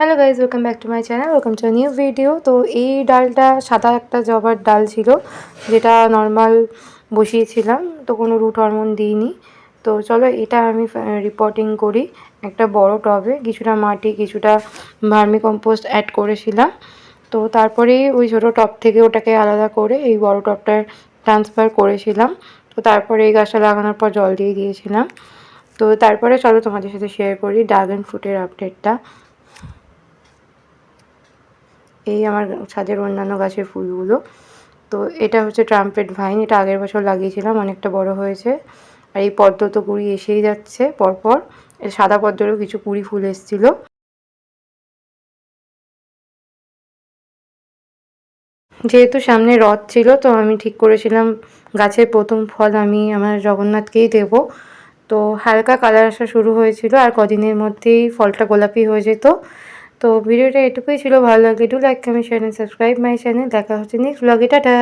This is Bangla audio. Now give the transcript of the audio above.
Hello guys, welcome back to my channel, welcome to new video. তো এই ডালটা সাদা একটা জবার ডাল ছিল, যেটা নর্মাল বসিয়েছিলাম, তো কোনো রুট হরমোন দিইনি। তো চলো এটা আমি রিপোর্টিং করি। একটা বড় টবে কিছুটা মাটি, কিছুটা ভার্মি কম্পোস্ট অ্যাড করেছিলাম। তো তারপরে ওই ছোটো টব থেকে ওটাকে আলাদা করে এই বড় টবটায় ট্রান্সফার করেছিলাম। তো তারপরে এই গাছটা লাগানোর পর জল দিয়ে দিয়েছিলাম। তো তারপরে চলো তোমাদের সাথে শেয়ার করি ড্রাগন ফ্রুটের আপডেটটা। এই আমার ছাদের অন্যান্য গাছের ফুলগুলো। তো এটা হচ্ছে ট্রাম্পেট ভাইন, এটা আগের বছর লাগিয়েছিলাম, অনেকটা বড় হয়েছে। আর এই পদ্ম তো কুড়ি এসেই যাচ্ছে পরপর। এই সাদা পদ্মেরও কিছু কুড়ি ফুল এসেছিল। যেহেতু সামনে রথ ছিল, তো আমি ঠিক করেছিলাম গাছের প্রথম ফল আমি আমার জগন্নাথকেই দেবো। তো হালকা কালার আসা শুরু হয়েছিল, আর কদিনের মধ্যেই ফলটা গোলাপি হয়ে যেত। তো ভিডিওটা এটুকুই ছিল, ভালো লাগলে do like, comment, share and subscribe my channel. দেখা হচ্ছে নেক্সট ব্লগে, টাটা।